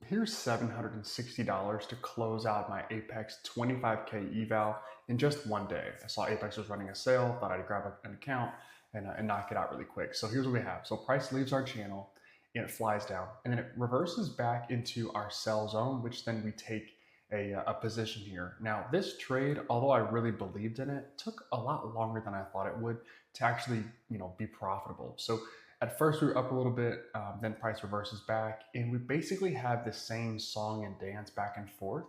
Here's $760 to close out my Apex 25K eval in just one day. I saw Apex was running a sale, thought I'd grab an account and knock it out really quick. So here's what we have. So price leaves our channel and it flies down and then it reverses back into our sell zone, which then we take a position here. Now this trade, although I really believed in it, took a lot longer than I thought it would to actually, be profitable. So at first we were up a little bit, then price reverses back, and we basically have the same song and dance back and forth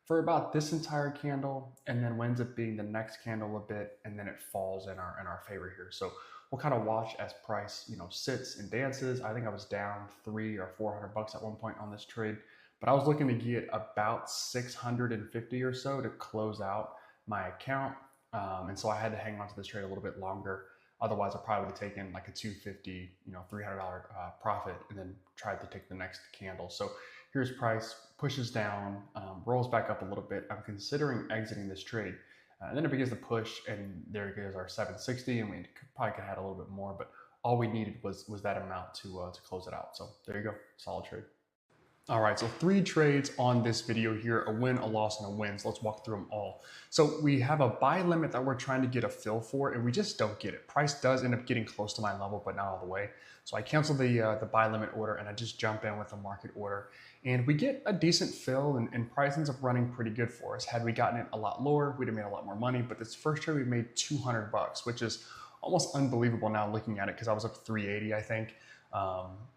for about this entire candle, and then winds up being the next candle a bit, and then it falls in our favor here. So we'll kind of watch as price, sits and dances. I think I was down 300 or 400 bucks at one point on this trade, but I was looking to get about 650 or so to close out my account, and so I had to hang on to this trade a little bit longer. Otherwise, I probably would have taken like a 250, $300 profit and then tried to take the next candle. So here's price, pushes down, rolls back up a little bit. I'm considering exiting this trade. And then it begins to push, and there goes our 760, and we probably could have had a little bit more, but all we needed was that amount to close it out. So there you go, solid trade. All right, so 3 trades on this video here, a win, a loss, and a win. So let's walk through them all. So we have a buy limit that we're trying to get a fill for, and we just don't get it. Price does end up getting close to my level, but not all the way. So I cancel the buy limit order, and I just jump in with a market order. And we get a decent fill, and price ends up running pretty good for us. Had we gotten it a lot lower, we'd have made a lot more money. But this first trade, we made 200 bucks, which is almost unbelievable now looking at it, because I was up 380, I think.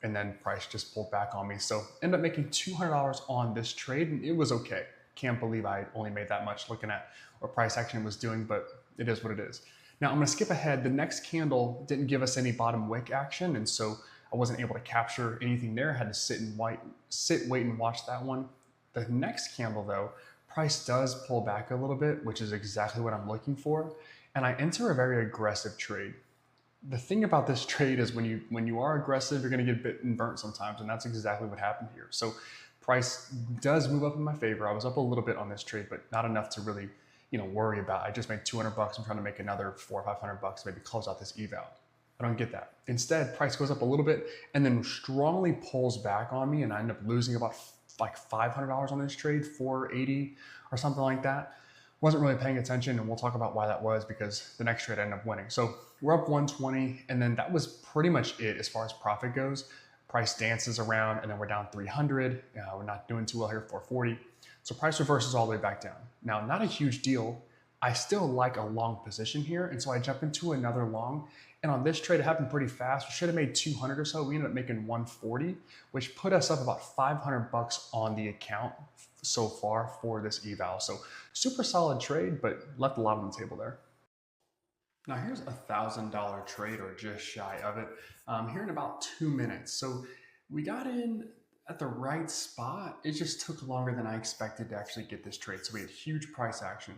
And then price just pulled back on me. So ended up making $200 on this trade, and it was okay. Can't believe I only made that much looking at what price action was doing, but it is what it is. Now I'm gonna skip ahead. The next candle didn't give us any bottom wick action, and so I wasn't able to capture anything there. I had to sit, wait, and watch that one. The next candle though, price does pull back a little bit, which is exactly what I'm looking for. And I enter a very aggressive trade. The thing about this trade is when you are aggressive, you're going to get bit and burnt sometimes, and that's exactly what happened here. So price does move up in my favor. I was up a little bit on this trade, but not enough to really worry about. I just made 200 bucks. I'm trying to make another 400 or 500 bucks, maybe close out this eval. I don't get that. Instead, price goes up a little bit and then strongly pulls back on me, and I end up losing about like $500 on this trade, 480 or something like that. Wasn't really paying attention, and we'll talk about why that was, because the next trade I ended up winning. So we're up 120, and then that was pretty much it as far as profit goes. Price dances around, and then we're down 300. We're not doing too well here, 440. So price reverses all the way back down. Now, not a huge deal. I still like a long position here, and so I jump into another long. And on this trade, it happened pretty fast. We should have made 200 or so. We ended up making 140, which put us up about 500 bucks on the account so far for this eval. So super solid trade, but left a lot on the table there. Now here's $1,000 trade, or just shy of it, here in about 2 minutes. So we got in at the right spot. It just took longer than I expected to actually get this trade. So we had huge price action.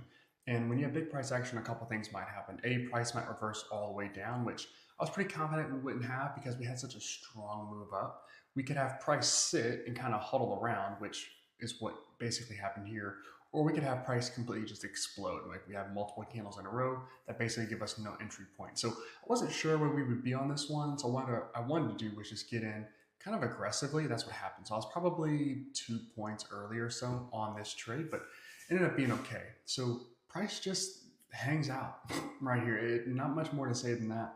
And when you have big price action, a couple things might happen. A, price might reverse all the way down, which I was pretty confident we wouldn't have because we had such a strong move up. We could have price sit and kind of huddle around, which is what basically happened here. Or we could have price completely just explode. Like we have multiple candles in a row that basically give us no entry point. So I wasn't sure where we would be on this one. So what I wanted to do was just get in kind of aggressively. That's what happened. So I was probably 2 points early or so on this trade, but it ended up being okay. So price just hangs out right here. Not much more to say than that.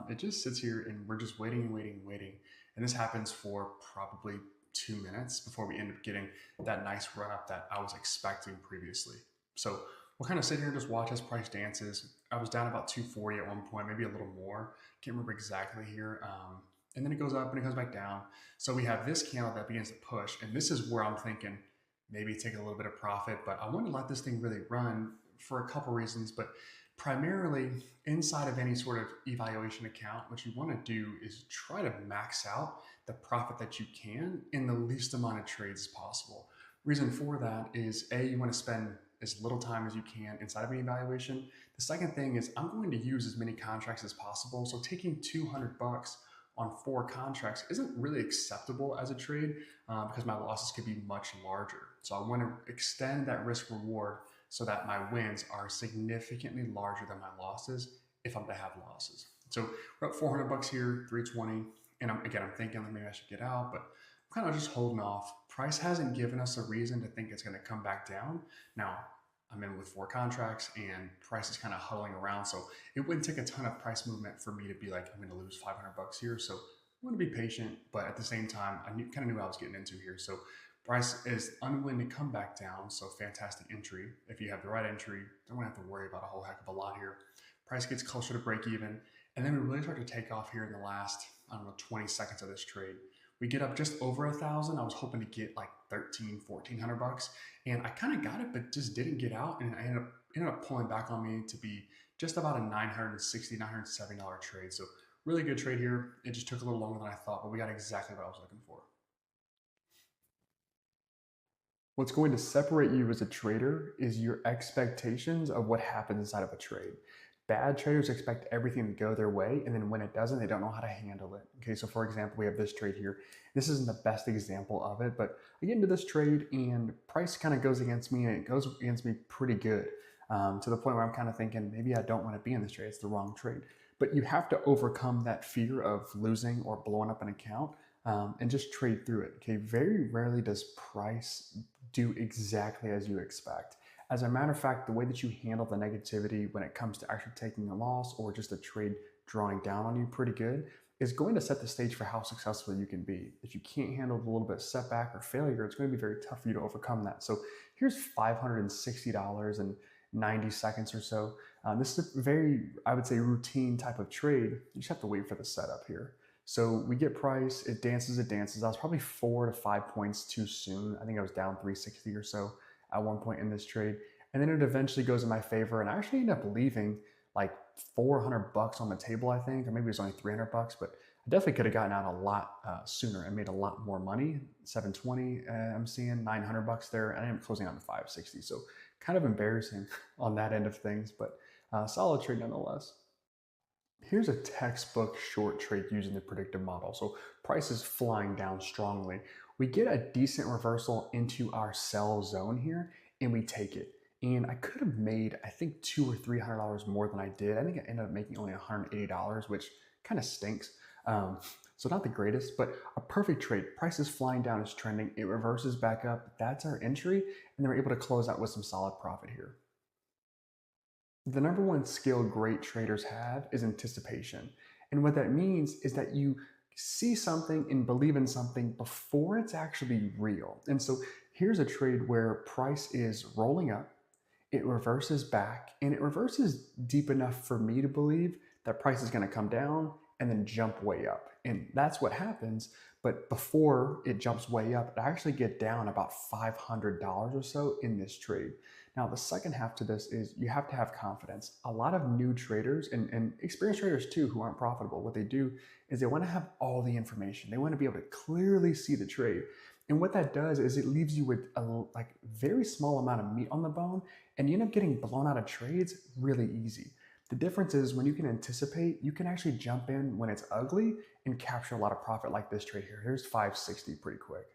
It just sits here and we're just waiting and waiting and waiting. And this happens for probably 2 minutes before we end up getting that nice run up that I was expecting previously. So we'll kind of sit here and just watch as price dances. I was down about 240 at one point, maybe a little more. Can't remember exactly here. And then it goes up and it comes back down. So we have this candle that begins to push. And this is where I'm thinking maybe take a little bit of profit, but I want to let this thing really run for a couple reasons, but primarily inside of any sort of evaluation account, what you want to do is try to max out the profit that you can in the least amount of trades as possible. Reason for that is A, you want to spend as little time as you can inside of an evaluation. The second thing is I'm going to use as many contracts as possible. So taking 200 bucks on 4 contracts isn't really acceptable as a trade because my losses could be much larger. So I want to extend that risk reward so that my wins are significantly larger than my losses if I'm to have losses. So we're up 400 bucks here, 320. And I'm thinking maybe I should get out, but I'm kind of just holding off. price hasn't given us a reason to think it's going to come back down. Now, I'm in with 4 contracts and price is kind of huddling around. So it wouldn't take a ton of price movement for me to be like, I'm going to lose 500 bucks here. So I want to be patient, but at the same time, kind of knew what I was getting into here. So price is unwilling to come back down. So fantastic entry. If you have the right entry, don't have to worry about a whole heck of a lot here. Price gets closer to break even. And then we really start to take off here in the last, I don't know, 20 seconds of this trade. We get up just over 1,000. I was hoping to get like 1,400 bucks, and I kind of got it, but just didn't get out. And I ended up pulling back on me to be just about a $960, $970 trade. So really good trade here. It just took a little longer than I thought, but we got exactly what I was looking for. What's going to separate you as a trader is your expectations of what happens inside of a trade. Bad traders expect everything to go their way, and then when it doesn't, they don't know how to handle it. Okay, so for example, we have this trade here. This isn't the best example of it, but I get into this trade and price kind of goes against me, and it goes against me pretty good, to the point where I'm kind of thinking, maybe I don't want to be in this trade. It's the wrong trade. But you have to overcome that fear of losing or blowing up an account, and just trade through it. Okay, very rarely does price do exactly as you expect. As a matter of fact, the way that you handle the negativity when it comes to actually taking a loss or just a trade drawing down on you pretty good is going to set the stage for how successful you can be. If you can't handle a little bit of setback or failure, it's going to be very tough for you to overcome that. So here's $560 in 90 seconds or so. This is a very, I would say, routine type of trade. You just have to wait for the setup here. So we get price, it dances, it dances. I was probably 4 to 5 points too soon. I think I was down 360 or so at one point in this trade. And then it eventually goes in my favor. And I actually end up leaving like 400 bucks on the table, I think, or maybe it was only 300 bucks, but I definitely could have gotten out a lot sooner and made a lot more money. 720, I'm seeing 900 bucks there, and I am closing on 560. So kind of embarrassing on that end of things, but solid trade nonetheless. Here's a textbook short trade using the predictive model. So price is flying down strongly. We get a decent reversal into our sell zone here, and we take it. And I could have made, I think, $200 or $300 more than I did. I think I ended up making only $180, which kind of stinks. So not the greatest, but a perfect trade. Price is flying down, it's trending. It reverses back up. That's our entry, and then we're able to close out with some solid profit here. The number one skill great traders have is anticipation. And what that means is that you see something and believe in something before it's actually real. And so here's a trade where price is rolling up, it reverses back, and it reverses deep enough for me to believe that price is going to come down and then jump way up. And that's what happens. But before it jumps way up, it actually get down about $500 or so in this trade. Now, the second half to this is you have to have confidence. A lot of new traders and experienced traders too who aren't profitable, what they do is they want to have all the information. They want to be able to clearly see the trade. And what that does is it leaves you with a like very small amount of meat on the bone, and you end up getting blown out of trades really easy. The difference is when you can anticipate, you can actually jump in when it's ugly and capture a lot of profit like this trade here. Here's 560 pretty quick.